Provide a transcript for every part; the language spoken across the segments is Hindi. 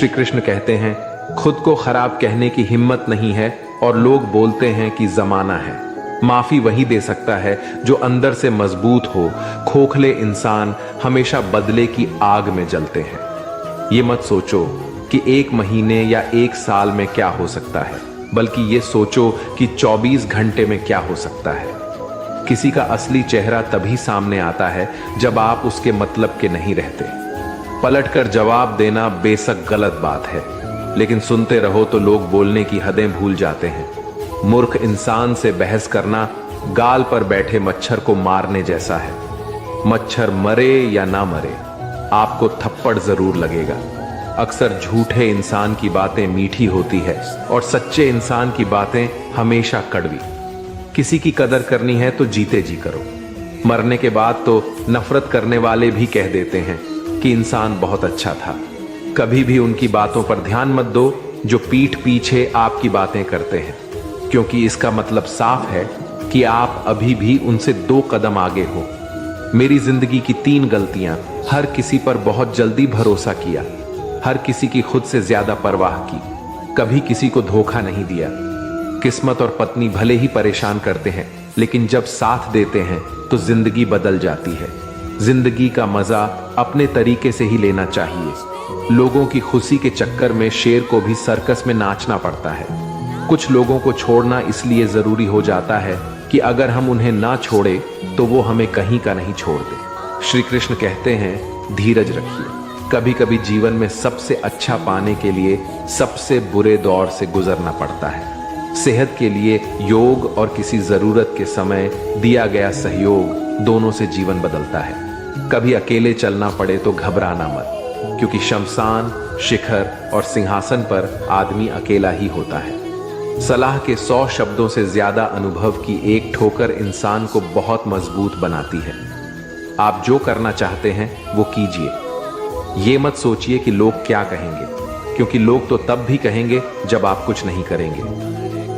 श्री कृष्ण कहते हैं, खुद को खराब कहने की हिम्मत नहीं है और लोग बोलते हैं कि जमाना है। माफी वही दे सकता है जो अंदर से मजबूत हो। खोखले इंसान हमेशा बदले की आग में जलते हैं। ये मत सोचो कि 1 महीने या 1 साल में क्या हो सकता है, बल्कि ये सोचो कि 24 घंटे में क्या हो सकता है। किसी का असली चेहरा तभी सामने आता है जब आप उसके मतलब के नहीं रहते। पलटकर जवाब देना बेशक गलत बात है, लेकिन सुनते रहो तो लोग बोलने की हदें भूल जाते हैं। मूर्ख इंसान से बहस करना गाल पर बैठे मच्छर को मारने जैसा है। मच्छर मरे या ना मरे, आपको थप्पड़ जरूर लगेगा। अक्सर झूठे इंसान की बातें मीठी होती है और सच्चे इंसान की बातें हमेशा कड़वी। किसी की कदर करनी है तो जीते जी करो। मरने के बाद तो नफरत करने वाले भी कह देते हैं कि इंसान बहुत अच्छा था। कभी भी उनकी बातों पर ध्यान मत दो जो पीठ पीछे आपकी बातें करते हैं, क्योंकि इसका मतलब साफ है कि आप अभी भी उनसे 2 कदम आगे हो। मेरी जिंदगी की 3 गलतियां: हर किसी पर बहुत जल्दी भरोसा किया, हर किसी की खुद से ज्यादा परवाह की, कभी किसी को धोखा नहीं दिया। किस्मत और पत्नी भले ही परेशान करते हैं, लेकिन जब साथ देते हैं तो जिंदगी बदल जाती है। जिंदगी का मजा अपने तरीके से ही लेना चाहिए। लोगों की खुशी के चक्कर में शेर को भी सर्कस में नाचना पड़ता है। कुछ लोगों को छोड़ना इसलिए जरूरी हो जाता है कि अगर हम उन्हें ना छोड़े तो वो हमें कहीं का नहीं छोड़ दे। श्री कृष्ण कहते हैं, धीरज रखिए। कभी कभी जीवन में सबसे अच्छा पाने के लिए सबसे बुरे दौर से गुजरना पड़ता है। सेहत के लिए योग और किसी जरूरत के समय दिया गया सहयोग, दोनों से जीवन बदलता है। कभी अकेले चलना पड़े तो घबराना मत, क्योंकि शमशान, शिखर और सिंहासन पर आदमी अकेला ही होता है। सलाह के 100 शब्दों से ज्यादा अनुभव की एक ठोकर इंसान को बहुत मजबूत बनाती है। आप जो करना चाहते हैं वो कीजिए। ये मत सोचिए कि लोग क्या कहेंगे, क्योंकि लोग तो तब भी कहेंगे जब आप कुछ नहीं करेंगे।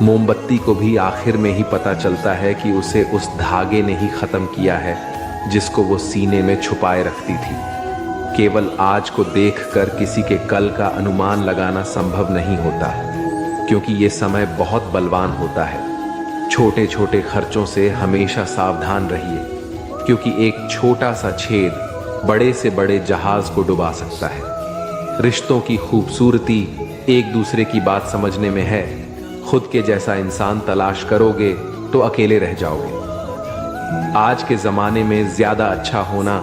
मोमबत्ती को भी आखिर में ही पता चलता है कि उसे उस धागे ने ही खत्म किया है जिसको वो सीने में छुपाए रखती थी। केवल आज को देखकर किसी के कल का अनुमान लगाना संभव नहीं होता, क्योंकि ये समय बहुत बलवान होता है। छोटे छोटे खर्चों से हमेशा सावधान रहिए, क्योंकि एक छोटा सा छेद बड़े से बड़े जहाज को डुबा सकता है। रिश्तों की खूबसूरती एक दूसरे की बात समझने में है। खुद के जैसा इंसान तलाश करोगे तो अकेले रह जाओगे। आज के जमाने में ज्यादा अच्छा होना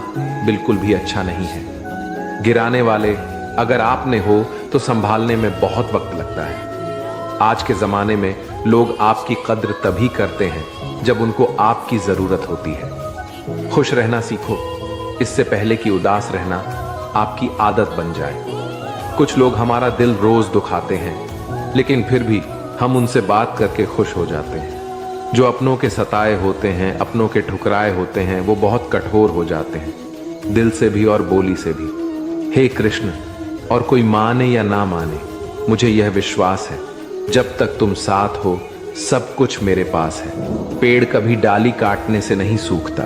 बिल्कुल भी अच्छा नहीं है। गिराने वाले अगर आपने हो तो संभालने में बहुत वक्त लगता है। आज के जमाने में लोग आपकी कद्र तभी करते हैं जब उनको आपकी जरूरत होती है। खुश रहना सीखो, इससे पहले कि उदास रहना आपकी आदत बन जाए। कुछ लोग हमारा दिल रोज दुखाते हैं, लेकिन फिर भी हम उनसे बात करके खुश हो जाते हैं। जो अपनों के सताए होते हैं, अपनों के ठुकराए होते हैं, वो बहुत कठोर हो जाते हैं, दिल से भी और बोली से भी। हे कृष्ण, और कोई माने या ना माने, मुझे यह विश्वास है जब तक तुम साथ हो सब कुछ मेरे पास है। पेड़ कभी डाली काटने से नहीं सूखता,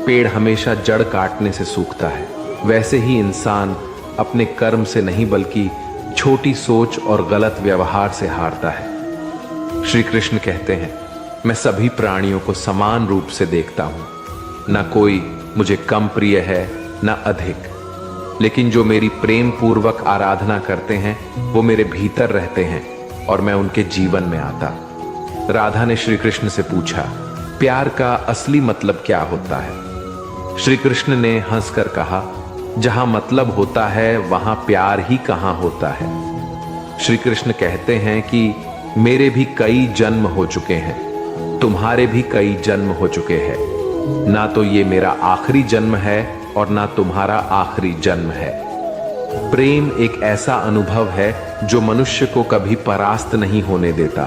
पेड़ हमेशा जड़ काटने से सूखता है। वैसे ही इंसान अपने कर्म से नहीं बल्कि छोटी सोच और गलत व्यवहार से हारता है। श्री कृष्ण कहते हैं, मैं सभी प्राणियों को समान रूप से देखता हूं। न कोई मुझे कम प्रिय है न अधिक, लेकिन जो मेरी प्रेम पूर्वक आराधना करते हैं वो मेरे भीतर रहते हैं और मैं उनके जीवन में आता। राधा ने श्री कृष्ण से पूछा, प्यार का असली मतलब क्या होता है? श्री कृष्ण ने हंसकर कहा, जहां मतलब होता है वहां प्यार ही कहां होता है। श्री कृष्ण कहते हैं कि मेरे भी कई जन्म हो चुके हैं, तुम्हारे भी कई जन्म हो चुके हैं। ना तो ये मेरा आखिरी जन्म है और ना तुम्हारा आखिरी जन्म है। प्रेम एक ऐसा अनुभव है जो मनुष्य को कभी परास्त नहीं होने देता,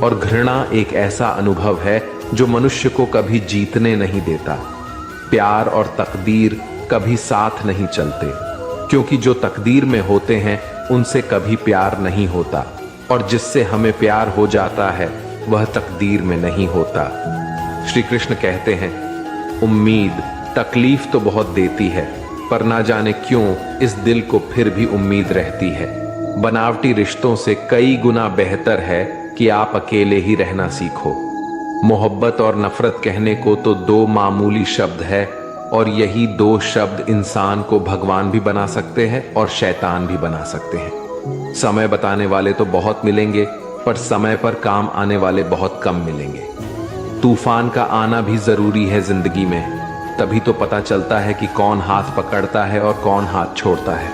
और घृणा एक ऐसा अनुभव है जो मनुष्य को कभी जीतने नहीं देता। प्यार और तकदीर कभी साथ नहीं चलते, क्योंकि जो तकदीर में होते हैं उनसे कभी प्यार नहीं होता, और जिससे हमें प्यार हो जाता है वह तकदीर में नहीं होता। श्री कृष्ण कहते हैं, उम्मीद तकलीफ तो बहुत देती है, पर ना जाने क्यों इस दिल को फिर भी उम्मीद रहती है। बनावटी रिश्तों से कई गुना बेहतर है कि आप अकेले ही रहना सीखो। मोहब्बत और नफरत कहने को तो दो मामूली शब्द है, और यही दो शब्द इंसान को भगवान भी बना सकते हैं और शैतान भी बना सकते हैं। समय बताने वाले तो बहुत मिलेंगे, पर समय पर काम आने वाले बहुत कम मिलेंगे। तूफान का आना भी जरूरी है जिंदगी में, तभी तो पता चलता है कि कौन हाथ पकड़ता है और कौन हाथ छोड़ता है।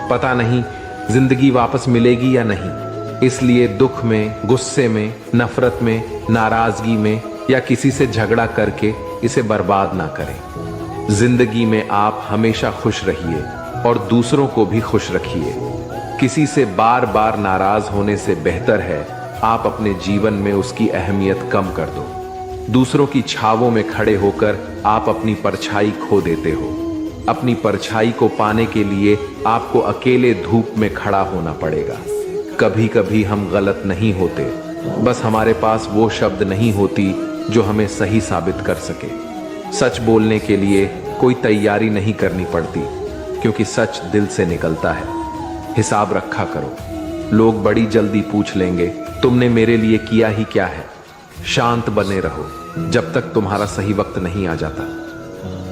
पता नहीं जिंदगी वापस मिलेगी या नहीं, इसलिए दुख में, गुस्से में, नफरत में, नाराजगी में या किसी से झगड़ा करके इसे बर्बाद ना करें। जिंदगी में आप हमेशा खुश रहिए और दूसरों को भी खुश रखिए। किसी से बार बार नाराज होने से बेहतर है आप अपने जीवन में उसकी अहमियत कम कर दो। दूसरों की छावों में खड़े होकर आप अपनी परछाई खो देते हो। अपनी परछाई को पाने के लिए आपको अकेले धूप में खड़ा होना पड़ेगा। कभी कभी हम गलत नहीं होते, बस हमारे पास वो शब्द नहीं होती जो हमें सही साबित कर सके। सच बोलने के लिए कोई तैयारी नहीं करनी पड़ती, क्योंकि सच दिल से निकलता है। हिसाब रखा करो, लोग बड़ी जल्दी पूछ लेंगे तुमने मेरे लिए किया ही क्या है। शांत बने रहो जब तक तुम्हारा सही वक्त नहीं आ जाता।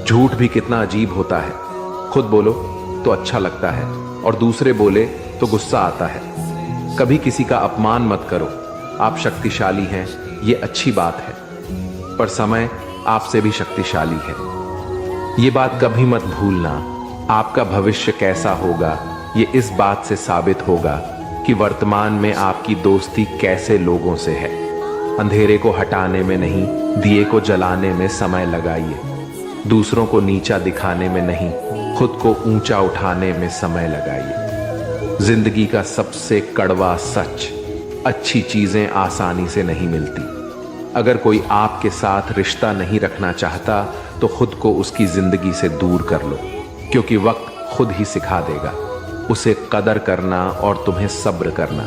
झूठ भी कितना अजीब होता है, खुद बोलो तो अच्छा लगता है और दूसरे बोले तो गुस्सा आता है। कभी किसी का अपमान मत करो, आप शक्तिशाली हैं ये अच्छी बात है, पर समय आपसे भी शक्तिशाली है। ये बात कभी मत भूलना, आपका भविष्य कैसा होगा ये इस बात से साबित होगा कि वर्तमान में आपकी दोस्ती कैसे लोगों से है। अंधेरे को हटाने में नहीं, दिए को जलाने में समय लगाइए। दूसरों को नीचा दिखाने में नहीं, खुद को ऊंचा उठाने में समय लगाइए। जिंदगी का सबसे कड़वा सच, अच्छी चीजें आसानी से नहीं मिलती। अगर कोई आपके साथ रिश्ता नहीं रखना चाहता तो खुद को उसकी जिंदगी से दूर कर लो, क्योंकि वक्त खुद ही सिखा देगा उसे कदर करना और तुम्हें सब्र करना।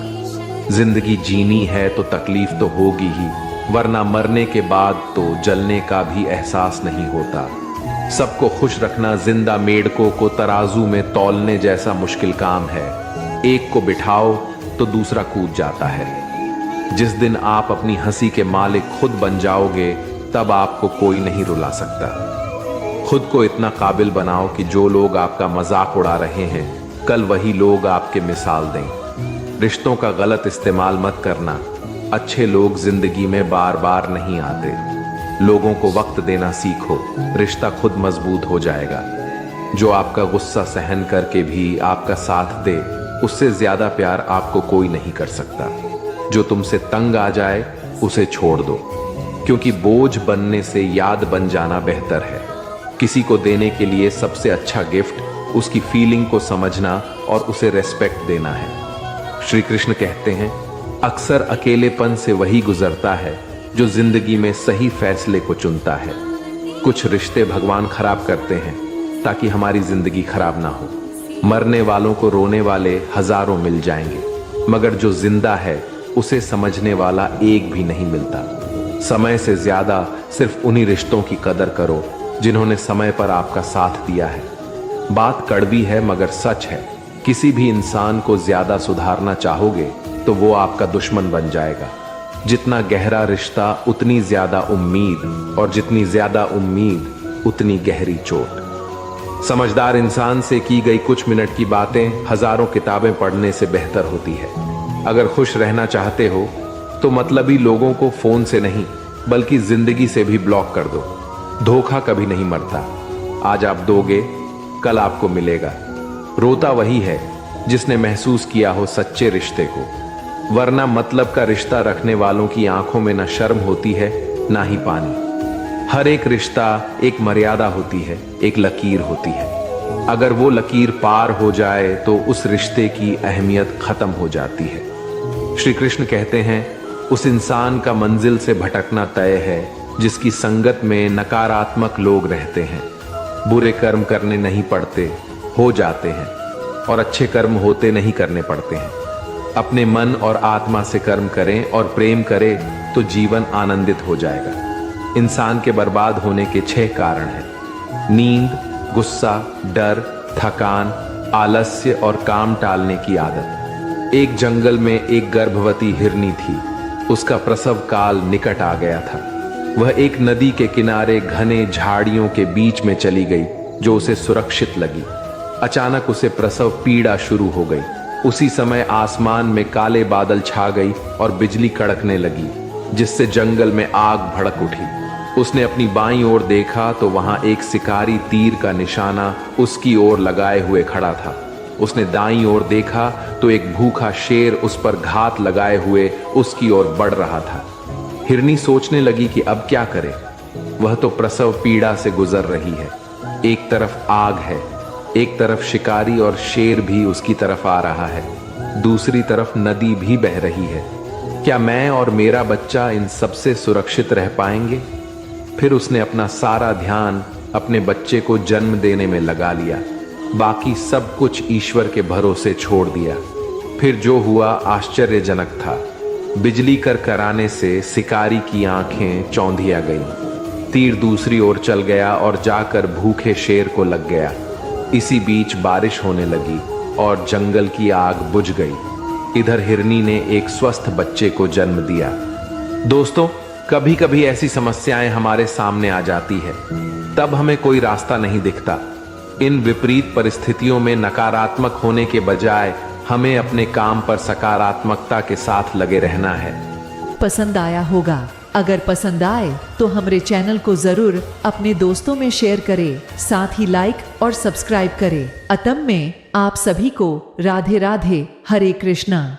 जिंदगी जीनी है तो तकलीफ तो होगी ही, वरना मरने के बाद तो जलने का भी एहसास नहीं होता। सबको खुश रखना जिंदा मेढकों को तराजू में तौलने जैसा मुश्किल काम है। एक को बिठाओ तो दूसरा कूद जाता है। जिस दिन आप अपनी हंसी के मालिक खुद बन जाओगे, तब आपको कोई नहीं रुला सकता। खुद को इतना काबिल बनाओ कि जो लोग आपका मजाक उड़ा रहे हैं, कल वही लोग आपके मिसाल दें। रिश्तों का गलत इस्तेमाल मत करना, अच्छे लोग जिंदगी में बार बार नहीं आते। लोगों को वक्त देना सीखो, रिश्ता खुद मजबूत हो जाएगा। जो आपका गुस्सा सहन करके भी आपका साथ दे, उससे ज्यादा प्यार आपको कोई नहीं कर सकता। जो तुमसे तंग आ जाए उसे छोड़ दो, क्योंकि बोझ बनने से याद बन जाना बेहतर है। किसी को देने के लिए सबसे अच्छा गिफ्ट उसकी फीलिंग को समझना और उसे रेस्पेक्ट देना है। श्री कृष्ण कहते हैं, अक्सर अकेलेपन से वही गुजरता है जो जिंदगी में सही फैसले को चुनता है। कुछ रिश्ते भगवान खराब करते हैं ताकि हमारी जिंदगी खराब ना हो। मरने वालों को रोने वाले हजारों मिल जाएंगे, मगर जो जिंदा है उसे समझने वाला एक भी नहीं मिलता। समय से ज्यादा सिर्फ उन्हीं रिश्तों की कदर करो जिन्होंने समय पर आपका साथ दिया है। बात कड़वी है मगर सच है, किसी भी इंसान को ज्यादा सुधारना चाहोगे तो वो आपका दुश्मन बन जाएगा। जितना गहरा रिश्ता उतनी ज्यादा उम्मीद, और जितनी ज्यादा उम्मीद उतनी गहरी चोट। समझदार इंसान से की गई कुछ मिनट की बातें हजारों किताबें पढ़ने से बेहतर होती है। अगर खुश रहना चाहते हो तो मतलबी लोगों को फोन से नहीं बल्कि जिंदगी से भी ब्लॉक कर दो। धोखा कभी नहीं मरता, आज आप दोगे कल आपको मिलेगा। रोता वही है जिसने महसूस किया हो सच्चे रिश्ते को, वरना मतलब का रिश्ता रखने वालों की आंखों में न शर्म होती है ना ही पानी। हर एक रिश्ता एक मर्यादा होती है, एक लकीर होती है। अगर वो लकीर पार हो जाए तो उस रिश्ते की अहमियत खत्म हो जाती है। श्री कृष्ण कहते हैं, उस इंसान का मंजिल से भटकना तय है जिसकी संगत में नकारात्मक लोग रहते हैं। बुरे कर्म करने नहीं पड़ते, हो जाते हैं, और अच्छे कर्म होते नहीं करने पड़ते हैं। अपने मन और आत्मा से कर्म करें और प्रेम करें तो जीवन आनंदित हो जाएगा। इंसान के बर्बाद होने के 6 कारण हैं: नींद, गुस्सा, डर, थकान, आलस्य और काम टालने की आदत। एक जंगल में एक गर्भवती हिरनी थी। उसका प्रसव काल निकट आ गया था। वह एक नदी के किनारे घने झाड़ियों के बीच में चली गई जो उसे सुरक्षित लगी। अचानक उसे प्रसव पीड़ा शुरू हो गई। उसी समय आसमान में काले बादल छा गई और बिजली कड़कने लगी, जिससे जंगल में आग भड़क उठी। उसने अपनी बाईं ओर देखा तो वहां एक शिकारी तीर का निशाना उसकी ओर लगाए हुए खड़ा था। उसने दाईं ओर देखा तो एक भूखा शेर उस पर घात लगाए हुए उसकी ओर बढ़ रहा था। हिरनी सोचने लगी कि अब क्या करे। वह तो प्रसव पीड़ा से गुजर रही है। एक तरफ आग है, एक तरफ शिकारी और शेर भी उसकी तरफ आ रहा है, दूसरी तरफ नदी भी बह रही है। क्या मैं और मेरा बच्चा इन सबसे सुरक्षित रह पाएंगे? फिर उसने अपना सारा ध्यान अपने बच्चे को जन्म देने में लगा लिया। बाकी सब कुछ ईश्वर के भरोसे छोड़ दिया। फिर जो हुआ आश्चर्यजनक था। बिजली कराने से शिकारी की आंखें चौंधिया गईं। तीर दूसरी ओर चल गया और जाकर भूखे शेर को लग गया। इसी बीच बारिश होने लगी और जंगल की आग बुझ गई। इधर हिरनी ने एक स्वस्थ बच्चे को जन्म दिया। दोस्तों, कभी कभी ऐसी समस्याएं हमारे सामने आ जाती है, तब हमें कोई रास्ता नहीं दिखता। इन विपरीत परिस्थितियों में नकारात्मक होने के बजाय हमें अपने काम पर सकारात्मकता के साथ लगे रहना है। पसंद आया होगा। अगर पसंद आए तो हमारे चैनल को जरूर अपने दोस्तों में शेयर करें, साथ ही लाइक और सब्सक्राइब करें। अतम में आप सभी को राधे राधे, हरे कृष्णा।